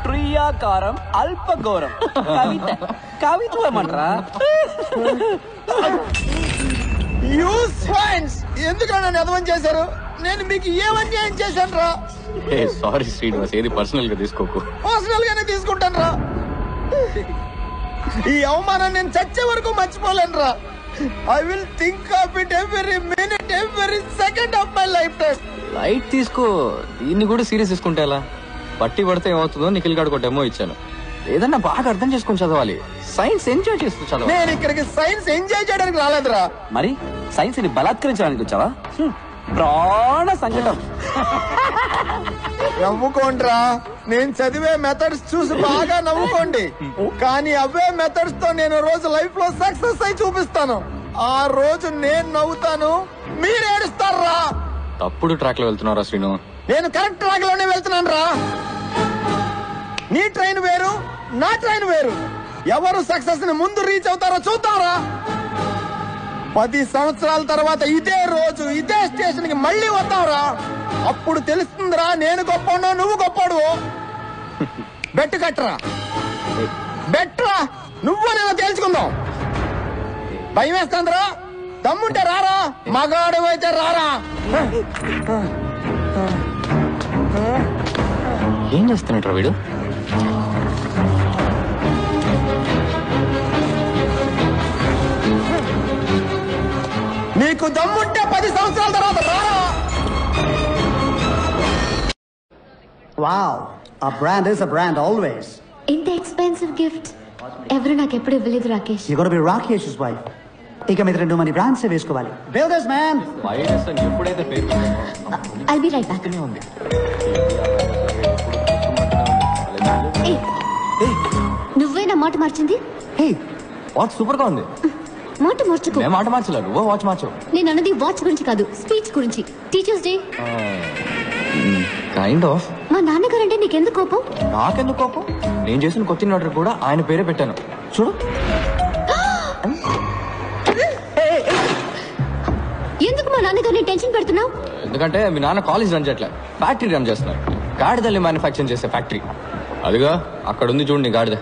ప్రియాకారం అల్పఘోరం కవిత కవిత్వం ఏమంటారా? ఎందుకు నన్ను అధవం చేశారు? నేను మీకు ఏమన్యాయం చేశాను రా? సారీ శ్రీనివాస్, ఏది పర్సనల్ గా తీసుకోకు. పర్సనల్ గానే తీసుకుంటాను రా. ఈ అవమానం నేను చచ్చే వరకు మర్చిపోలేను రా. I will think of it every minute, every second of my life time. Light తీసుకో, దీన్ని కూడా సీరియస్ తీసుకుంటే ఎలా? పట్టి పడితే ఏమవుతుందో నిఖిల్ గారికి ఒక డెమో ఇచ్చాను. ఏదన్నా బాగా అర్థం చేసుకుని చదవాలి. సైన్స్ ఎంజాయ్ చేస్తూ చదవాలి. నేను ఇక్కడికి సైన్స్ ఎంజాయ్ చేయడానికి రాలేదురా. మరి సైన్స్ ని బలాత్కరించడానికి వచ్చావా? ప్రాణ సంకటం. నవ్వుకోండిరా, నేను చదివే మెథడ్స్ చూసి బాగా నవ్వుకోండి. కానీ అవే మెథడ్స్ తో నేను రోజు లైఫ్ లో సక్సెస్ అయి చూపిస్తాను. ఆ రోజు నేను నవ్వుతాను, మీరు ఏడుస్తారా? తప్పుడు ట్రాక్ లో వెళ్తున్నారా శ్రీను? నేను కరెక్ట్ ట్రాక్ లోనే వెళ్తున్నాను రా. నీ ట్రైన్ వేరు, నా ట్రైన్ వేరు. ఎవరు సక్సెస్ ని ముందు రీచ్ అవుతారో చూద్దాంరా. 10 సంవత్సరాల తర్వాత ఇదే రోజు ఇదే స్టేషన్ కి మళ్ళీ వద్దాంరా. అప్పుడు తెలుస్తుందిరా నేను గొప్పనో నువ్వు గొప్పడు. బెట్టు కట్టరా, బెట్రా. నువ్వు నేను తేల్చుకుందాం. భయం వేస్తుందిరా? దమ్ముంటే రారా, మగాడు అయితే రారా. ఏం చేస్తున్నట్రా వీడు? నీకు దమ్ముంటే 10 సంవత్సరాల తర్వాత రారా. Wow, a brand is a brand always. ఇంత ఎక్స్పెన్సివ్ గిఫ్ట్ ఎవరు నాకు ఎప్పుడు ఇవ్వలేదు Rakesh. You gotta be Rakesh's wife. ఇక మీద 2 మంది బ్రాండ్స్ వేసుకోవాలి. Builders man. వైరస్ అని ఎప్పుడైతే పేరు I'll be right back. ఉంది. నువ్వే నా మాట మార్చింది. హే, వాచ్ సూపర్ గా ఉంది. మాట మార్చుకో. నేను మాట మార్చలేదు, నువ్వు వాచ్ మార్చు. నేను అన్నది వాచ్ గురించి కాదు, స్పీచ్ గురించి. Teachers day. Kind of. మా నాన్నగారంటే నీకెందుకు కోపం? నాకెందుకు కోపం? నేను చేసిన కొత్త ఆర్డర్ కూడా ఆయన పేరే పెట్టాను. చూడు. ఎందుకు మా నాన్నగారిని టెన్షన్ పెడుతున్నావు? ఎందుకంటే మీ నాన్న కాలేజ్ రన్ చేయట్లే, ఫ్యాక్టరీ రన్ చేస్తున్నారు. గాడిదల్ని మ్యానుఫ్యాక్చరింగ్ చేసే ఫ్యాక్టరీ. అదిగా అక్కడ ఉంది చూడు నీ గాడిద.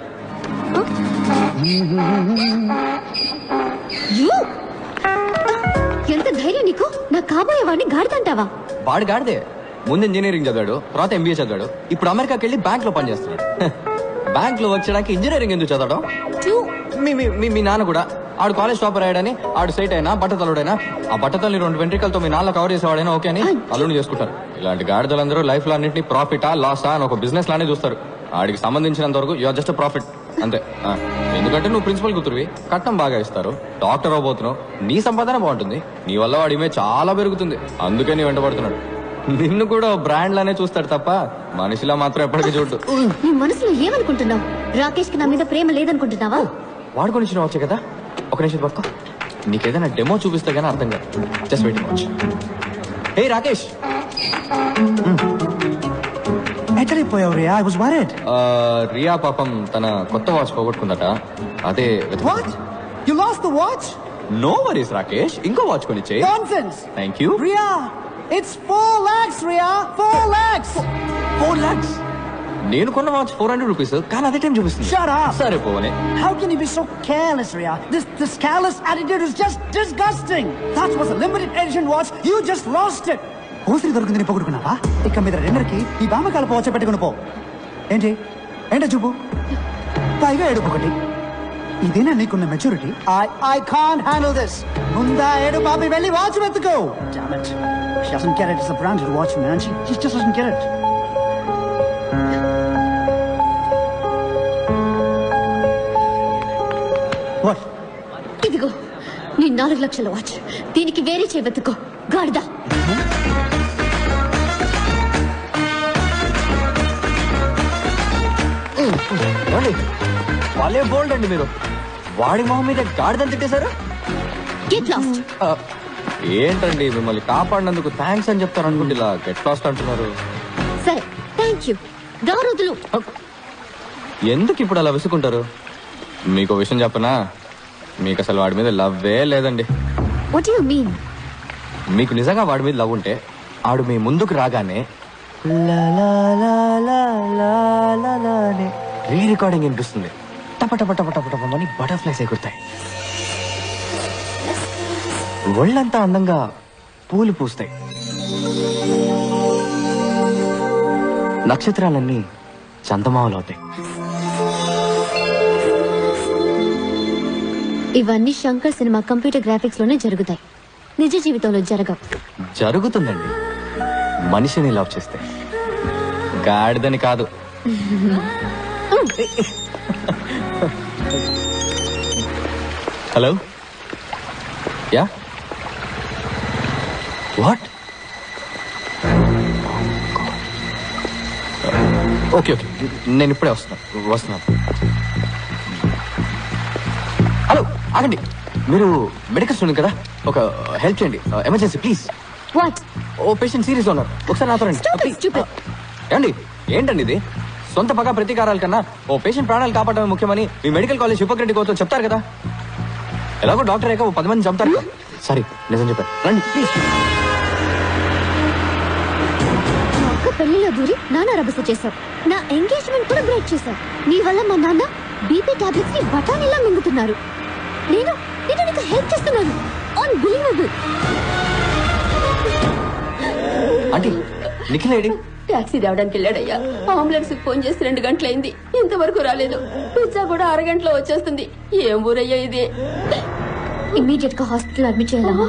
ఎంత ధైర్యం నీకు? నా కాబోయే వాడిని గాడిదంటావా? వాడు గాడిదే. ముందు ఇంజనీరింగ్ చదివాడు, తర్వాత ఎంబీఏ చదివాడు, ఇప్పుడు అమెరికాకి వెళ్ళి బ్యాంక్ లో పనిచేస్తున్నాడు. బ్యాంక్ లో వచ్చడానికి ఇంజనీరింగ్ ఎందుకు చదవడం? మీ నాన్న కూడా ఆడు కాలేజ్ టాపర్ అయ్యాడని ఆడు సైట్ అయినా బట్టతలుడైనా ఆ బట్టతల్ని 2 వెంట్రికలతో మీ నాన్న కవర్ చేసేవాడైనా ఓకే అని అల్లుని చేసుకుంటారు. ఇలాంటి గాడిదలందరూ లైఫ్ లో అన్నింటినీ ప్రాఫిటా లాసా అని ఒక బిజినెస్ లానే చూస్తారు. ఆడికి సంబంధించినంత వరకు యూఆర్ జస్ట్ ప్రాఫిట్ అంతే. ఎందుకంటే నువ్వు ప్రిన్సిపల్ కూతురువి, కట్నం బాగా ఇస్తారు, డాక్టర్ అవబోతున్నావు, నీ సంపాదన బాగుంటుంది, నీ వల్ల వాడి ఇమేజ్ చాలా పెరుగుతుంది. అందుకే నీ వెంటబడుతున్నాడు. నిన్ను కూడా బ్రాండ్ లానే చూస్తాడు తప్ప మనిషిలా మాత్రం ఎప్పటికీ చూడు. నీ మనసులో ఏమనుకుంటున్నావు? రాకేష్ కి నా మీద ప్రేమ లేదనుకుంటున్నావా? వాడుకొని ఇచ్చిన వచ్చే కదా. ఒక నిమిషం పక్క, నీకేదైనా డెమో చూపిస్తే గానీ అర్థం కాదు. Just waiting watch. Hey Rakesh, ఎక్కడిపోయావు Ria? I was worried. Ria పాపం తన కొత్త వాచ్ పోగొట్టుకుందట. అదే. What? You lost the watch? No worries Rakesh, ఇంకో వాచ్ కొనిచ్చే. Nonsense. Thank you. Ria, it's 4 lakhs, Ria. 4 lakhs. 4 lakhs. నేను కొన్న వాచ్ 400 రూపీస్, కానీ అదే టైం చూపిస్తుంది. Shut up. సరే పోనే. How can you be so careless, Ria? This careless attitude is just disgusting. That was a limited edition watch. You just lost it. ఓసిరి దొరికింది, పొగుడుకున్నావా? ఇక మీద డిన్నర్కి ఈ బామకాల పోవచ్చ పెట్టుకుని పో. ఏంటి ఏంటో చూపు, పైగా ఏడుపు ఒకటి. ఇదేనా నీకున్న maturity? I can't handle this. ముందా ఏడు బాబి వెళ్ళి watch వెతుకో. Damn it. She doesn't get it. It's a branded watch, man. She just doesn't get it. What? ఇదిగో నీ 4 లక్షల వాచ్. దీనికి వేరే చేయవెత్తుకో గాడిదా. వాళ్ళే బోల్డ్ అండి మీరు. వాడి మొహం మీద గాడిదని తిట్టేశారు. Get lost. ఏంటండి మిమ్మల్ని కాపాడినందుకు థ్యాంక్స్ అని చెప్తారు అనుకుంటే ఇలా గెట్ లాస్ట్ అంటున్నారు. సరే థ్యాంక్ యూ. దారుదులు. ఎందుకు ఇప్పుడు అలా విసుకుంటారు? మీకు విషయం చెప్పనా, మీకు అసలు వాడి మీద లవ్వే లేదండి. What do you mean? మీకు నిజంగా వాడి మీద లవ్ ఉంటే ఆడు మీ ముందుకు రాగానే రికార్డింగ్ వినిపిస్తుంది. టప టప టప టప టపని బటర్ఫ్లైస్ ఎగురుతాయి. ఒళ్ళంతా అందంగా పూలు పూస్తాయి. నక్షత్రాలన్నీ చందమామలు అవుతాయి. ఇవన్నీ శంకర్ సినిమా కంప్యూటర్ గ్రాఫిక్స్ లోనే జరుగుతాయి, నిజ జీవితంలో జరగవు. జరుగుతుందండి, మనిషిని లవ్ చేస్తే, గాడిదని కాదు. Hello, yeah, what? Okay okay, నేను ఇప్పుడే వస్తున్నాను. హలో, ఆగండి. మీరు మెడికల్ స్టూడెంట్ కదా, ఒక హెల్ప్ చేయండి, ఎమర్జెన్సీ ప్లీజ్. వాట్? ఓ పేషెంట్ సీరియస్ ఉన్నారు, ఒకసారి నాతో రండి. ఏమండి, ఏంటండి ఇది? సొంత పగ ప్రతీకారాల కన్నా ఓ పేషెంట్ ప్రాణాలు కాపాడమే ముఖ్యమని మీ మెడికల్ కాలేజ్ హిపోక్రటిక్ అవుతో చెప్తారు కదా. ఎలాగో డాక్టర్ అయ్యాక ఓ 10 మంది చంపుతారు కదా. సారీ, నిజం చెప్పారు, రండి ప్లీజ్. పెళ్లిలో దూరి నాన్న రభస చేశావు, నా ఎంగేజ్మెంట్ కూడా బ్రేక్ చేశావు. నీ వల్ల మా నాన్న బీపీ టాబ్లెట్స్ ని బఠానీలా మింగుతున్నారు. నేను నీకు హెల్ప్ చేస్తున్నాను. Unbelievable. Aunty, Nikhil AD? Taxi రావడానికి వెళ్ళాడయ్యా. అంబులెన్స్ ఫోన్ చేసి 2 గంటలైంది, ఇంతవరకు రాలేదు. పిజ్జా కూడా 1 గంటలో వచ్చేస్తుంది. ఏం ఊరయ్యా ఇది? ఇమీడియట్ గా హాస్పిటల్ అడ్మిట్ చేయాలమ్మా.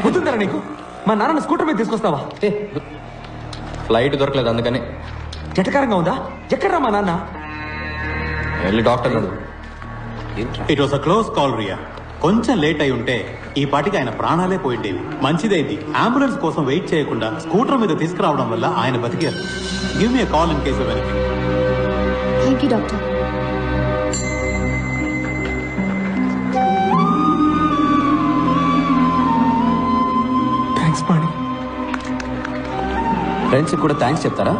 గుర్తుందరా నీకు? మా నాన్న స్కూటర్ మీద తీసుకొస్తావా? ఫ్లైట్ దొరకలేదు, అందుకని. జటకారంగా ఉందా? ఎక్కడ్రా మా నాన్న? వెళ్ళి డాక్టర్ అడుగు. It was a close call Ria. కొంచెం లేట్ అయి ఉంటే ఈ పాటికి ఆయన ప్రాణాలే పోయిండేవి. మంచిదైంది అంబులెన్స్ కోసం వెయిట్ చేయకుండా స్కూటర్ మీద తీసుకురావడం వల్ల ఆయన బతికారు. Give me a call in case of anything. Thank you doctor. Thanks Pani. Friends కూడా థ్యాంక్స్ చెప్తారా?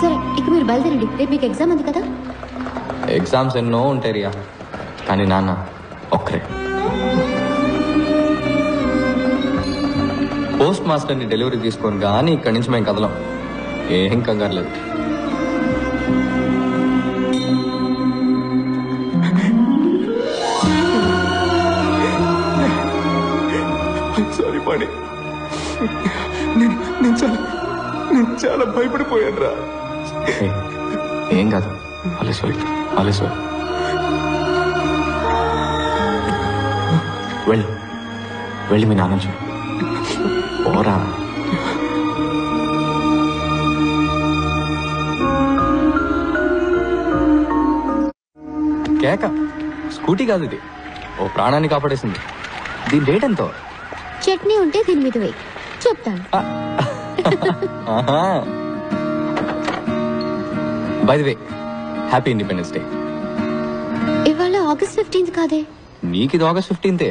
సరే, ఇక మీరు బయలుదేరండి, రేపు మీకు ఎగ్జామ్ ఉంది కదా. ఎగ్జామ్స్ ఎన్నో ఉంటాయి రియా, కానీ నాన్న ఒక్కరే. పోస్ట్ మాస్టర్ని డెలివరీ తీసుకొని కానీ ఇక్కడి నుంచి మేము కదలం. ఏం కంగారు లేదు. సారీ పాణి, నేను చాలా భయపడిపోయాను రా. ఏం కాదు, అలెస్వల్. వెళ్ళి మీ నాన్న చూడు. ఓరా. కేక స్కూటీ కాదు ఇది, ఓ ప్రాణాన్ని కాపాడేసింది. దీని రేట్ ఎంతో? చట్నీ ఉంటే దీని మీద వేయి, చెప్తాను. By the way, happy independence day. ఇవాళ August 15th కాదే? నీకు ఇది August 15th.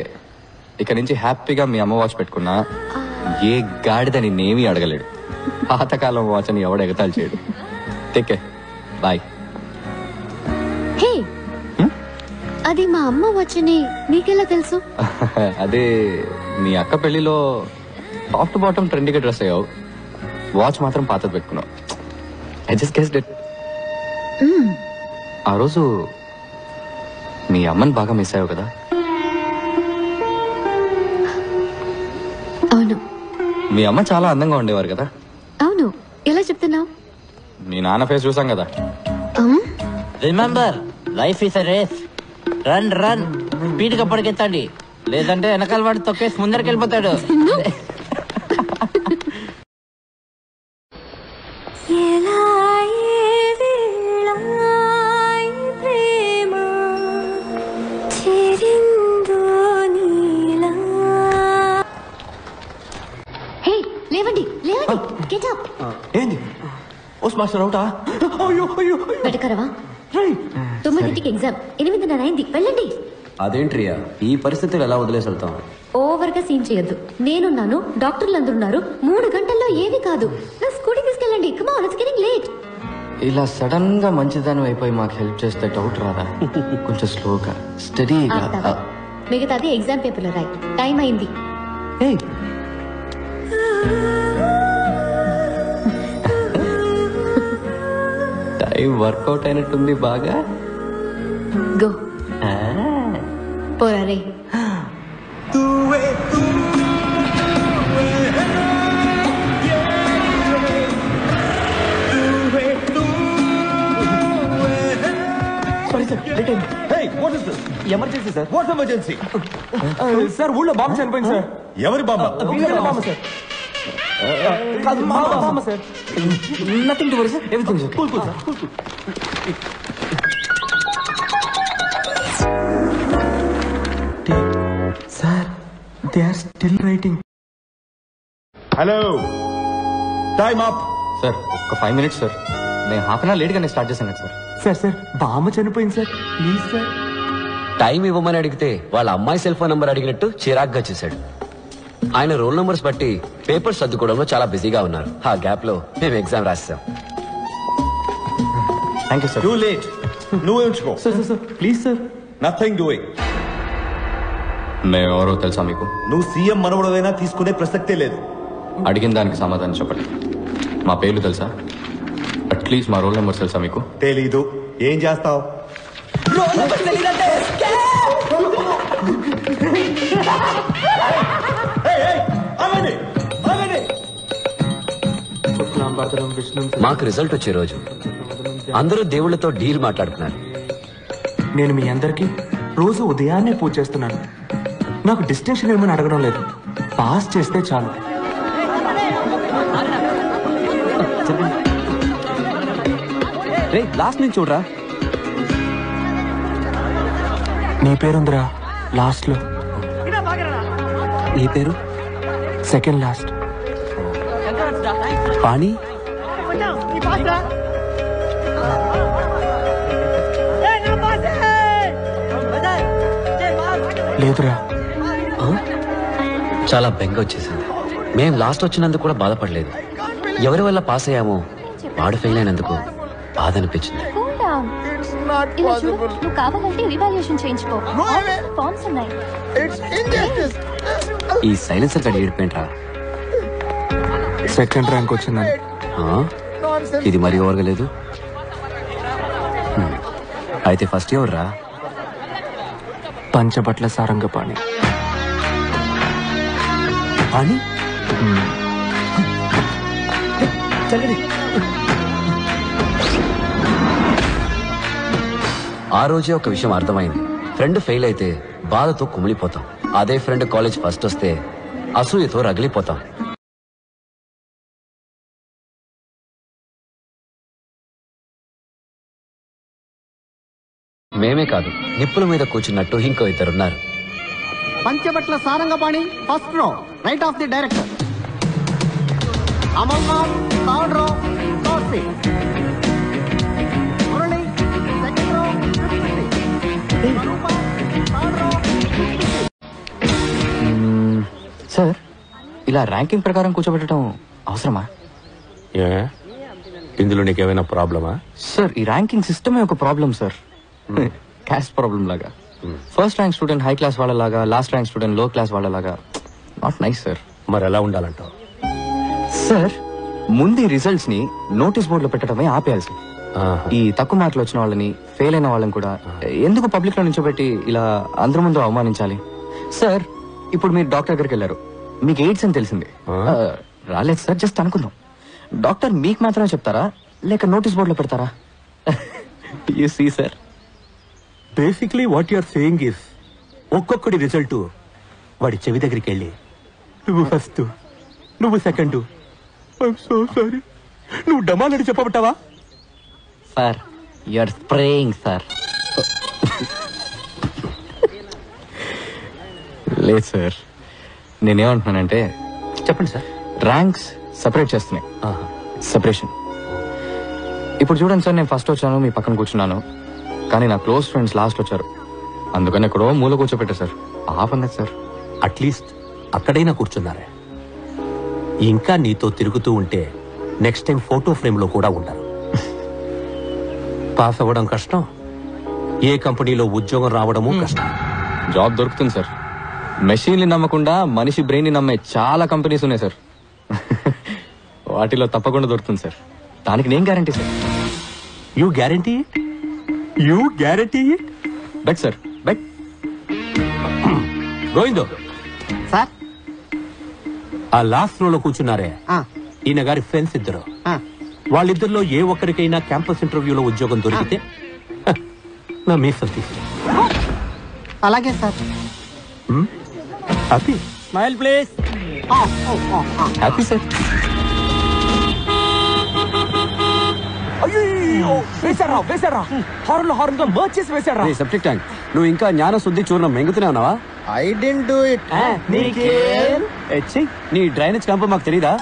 ఇక నుంచి హ్యాపీగా మీ అమ్మ వాచ్ పెట్టుకున్నా ఏ గాడిద నిన్నేమీ అడగలేడు. పాతకాలం వాచ్ అని ఎవడు ఎగతాలు చేయడు. Take care, bye. హే, అది మా అమ్మ వచ్చని నీకెలా తెలుసు? అదే మీ అక్క పెళ్లిలో టాప్ టు బాటమ్ ట్రెండీగా డ్రెస్ అయ్యావు, వాచ్ మాత్రం పాతది పెట్టుకున్నావు. I just guessed it. ఆ రోజు మీ అమ్మని బాగా మిస్ అయ్యావు కదా? అవును. మీ అమ్మ చాలా అందంగా ఉండేవారు కదా? అవును. ఎలా చెప్తున్నావు? మీ నాన్న ఫేస్ చూసాం కదా. Remember, life is a race. Run speed గా పరిగెత్తండి, లేదంటే వెనకాల వాడు తొక్కేసి ముందరికి వెళ్ళిపోతాడు. లేవండి లేవండి గెట్ అప్. ఏంది ఓస్ మాస్టర్ అవుటా? అయ్యో అయ్యో బయటకరవా 9కి ఎగ్జామ్ 8:30 అయింది వెళ్ళండి. అదేంట్రియా ఈ పరిస్థితులు ఎలా వదిలేసి వెళ్తాం? ఓవర్ గా సీన్ చేయొద్దు. నేనున్నాను, డాక్టర్లు అందరూ ఉన్నారు. 3 గంటల్లో ఏమీ కాదు. నా స్కూటీ తీసుకెళ్ళండి. Come on, it's getting late. ఇలా సడన్ గా మంచిదాని అయిపోయి మాకు హెల్ప్ చేస్తే డౌట్ రాదా? కొంచెం స్లోగా స్టడీగా. మిగతాది ఎగ్జామ్ పేపర్ లో రాయి. టైం అయింది. టైం వర్కౌట్ అయినట్టుంది బాగా. గో పోరా రే. Emergency sir. What emergency? Sir ఊళ్ళో బాంబు చనిపోయింది సార్. ఎవరి బామ్మ? Bomb sir. కాదు bomb sir. Nothing to worry sir. Everything sir. Cool sir. Sir they are still writing. Hello time up. Sir ఒక 5 minutes సార్. నేను half an hour late గానే start చేశాను sir. Sir బామ్మ చనిపోయింది sir. Please sir. Time ఇవ్వమని అడిగితే వాళ్ళ అమ్మాయి సెల్ ఫోన్ నంబర్ అడిగినట్టు చిరాగ్గా చేశాడు. ఆయన రోల్ నంబర్స్ బట్టి పేపర్స్ సర్దుకోవడంలో చాలా బిజీగా ఉన్నారు. ఆ గ్యాప్ లో మేము ఎగ్జామ్ రాసాం. Thank you sir. Too late. నువ్వే ఉంచుకో. Sir please sir. Nothing doing. మేము ఎవరో తెలుసా మీకు? నువ్వు సీఎం మనవడదైనా తీసుకునే ప్రసక్తే లేదు. అడిగిన దానికి సమాధానం చెప్పండి. మా పేర్లు తెలుసా? అట్లీస్ట్ మా రోల్ నెంబర్ తెలుసా మీకు? తెలీదు. ఏం చేస్తావు? మాకు రిజల్ట్ వచ్చే రోజు అందరూ దేవుళ్లతో డీల్ మాట్లాడుతున్నారు. నేను మీ అందరికి రోజు ఉదయాన్నే పూజ చేస్తున్నాను. నాకు డిస్టింక్షన్ ఏమని అడగడం లేదు. పాస్ చేస్తే చాలు. రే లాస్ట్ నుంచి చూడరా. నీ పేరుందిరా లాస్ట్ లో. నీ పేరు? Second last. పాణి. లేదురా. చాలా బెంగ వచ్చేసింది. మేం లాస్ట్ వచ్చినందుకు కూడా బాధపడలేదు. ఎవరి వల్ల పాస్ అయ్యామో వాడు ఫెయిల్ అయినందుకు బాధ అనిపించింది. ఇలా చూడు, నువ్వు కావాలంటే రివాల్యూషన్ చేయించుకో. ఫార్మ్స్ ఉన్నాయి. ఈ సైలెన్సర్ గడి ఏడిపోయింట్రా. సెకండ్ ర్యాంక్ వచ్చిందని. ఇది మరీ ఓవర్గా లేదు. అయితే ఫస్ట్ ఎవరు రా? పంచబట్ల సారంగపాణి. పాణి? ఆ రోజే ఒక విషయం అర్థమైంది. ఫ్రెండ్ ఫెయిల్ అయితే బాధతో కుమిలిపోతాం. అదే ఫ్రెండ్ కాలేజ్ ఫస్ట్ వస్తే అసూయతో రగిలిపోతాం. మేమే కాదు, నిప్పుల మీద కూర్చున్నట్టు ఇంకో ఇద్దరున్నారు. Panchabatla Sarangapani first row, right of the director. Amarnath third row, third seat. Murali second row, fifth seat. Swarupa third row, fifth seat. Sir ఇలా ర్యాంకింగ్ ప్రకారం కూర్చోబెట్టడం అవసరమా? ఇందులో నీకేమైనా ప్రాబ్లమా? సార్ ఈ ర్యాంకింగ్ సిస్టమే ఒక ప్రాబ్లం సార్. క్యాస్ట్ ప్రాబ్లం లాగా. First rank student high class వాళ్ళలాగా, లాస్ట్ ర్యాంక్ స్టూడెంట్ లో క్లాస్ వాళ్ళలాగా. Not nice sir. మరి ఎలా ఉండాలంటావు? సార్ ముందు రిజల్ట్స్ ని నోటీస్ బోర్డు లో పెట్టడమే ఆపేయాలి సార్. ఈ తక్కువ మార్కులు వచ్చిన వాళ్ళని, ఫెయిల్ అయిన వాళ్ళని కూడా ఎందుకు పబ్లిక్ లో నిల్చోబెట్టి ఇలా అందరి ముందు అవమానించాలి? సార్ ఇప్పుడు మీరు డాక్టర్ దగ్గరికి వెళ్ళారు, మీకు ఎయిడ్స్ అని తెలిసింది. రాలేదు సార్, జస్ట్ అనుకుందాం. డాక్టర్ మీకు మాత్రమే చెప్తారా లేక నోటీస్ బోర్డు లో పెడతారా? You see sir, basically what you're saying is, ఒక్కొక్కడి రిజల్ట్ వాడి చెవి దగ్గరికి వెళ్ళి నువ్వు ఫస్ట్, నువ్వు సెకండ్, ఐఎమ్ సో సారీ, నువ్వు డమాలని చెప్పబట్టావా? Sir you're spraying sir. లేదు సార్, నేనేమంటున్నానంటే, చెప్పండి సార్. ర్యాంక్స్ సెపరేట్ చేస్తున్నాయి. సెపరేషన్. ఇప్పుడు చూడండి సార్, నేను ఫస్ట్ వచ్చాను, మీ పక్కన కూర్చున్నాను, కానీ నా క్లోజ్ ఫ్రెండ్స్ లాస్ట్ వచ్చారు. అందుకని ఎక్కడో మూల కూర్చోపెట్టారు సార్. హాఫ్ అన్నది సార్. అట్లీస్ట్ అక్కడైనా కూర్చున్నారే. ఇంకా నీతో తిరుగుతూ ఉంటే నెక్స్ట్ టైం ఫోటో ఫ్రేమ్ లో కూడా ఉంటారు. పాస్ అవ్వడం కష్టం, ఏ కంపెనీలో ఉద్యోగం రావడము కష్టం. జాబ్ దొరుకుతుంది సార్. మెషిన్ని నమ్మకుండా మనిషి బ్రెయిన్ ని నమ్మే చాలా కంపెనీస్ ఉన్నాయి సార్. వాటిలో తప్పకుండా దొరుకుతుంది సార్. దానికి నేను guarantee sir. You guarantee? You guarantee? Bet sir, bet. గోవిందో సార్, ఆ లాస్ట్ రోలో కూర్చున్నారే, ఈయన గారి ఫ్రెండ్స్ ఇద్దరు. వాళ్ళిద్దరిలో ఏ ఒక్కరికైనా క్యాంపస్ ఇంటర్వ్యూలో ఉద్యోగం దొరికితే నా మీసలు తీసి. అలాగే sir. Happy? Smile please. Happy sir. వేసారా హారన్ గా మర్చ్ చేసి వేసారా? సెప్టిక్ ట్యాంక్, నువ్వు ఇంకా జ్ఞాన శుద్ధి చూర్ణం మెంగుతూనే ఉన్నావా? I didn't do it. నీ డ్రైనేజ్ క్యాంప్ మాకు తెలీదా?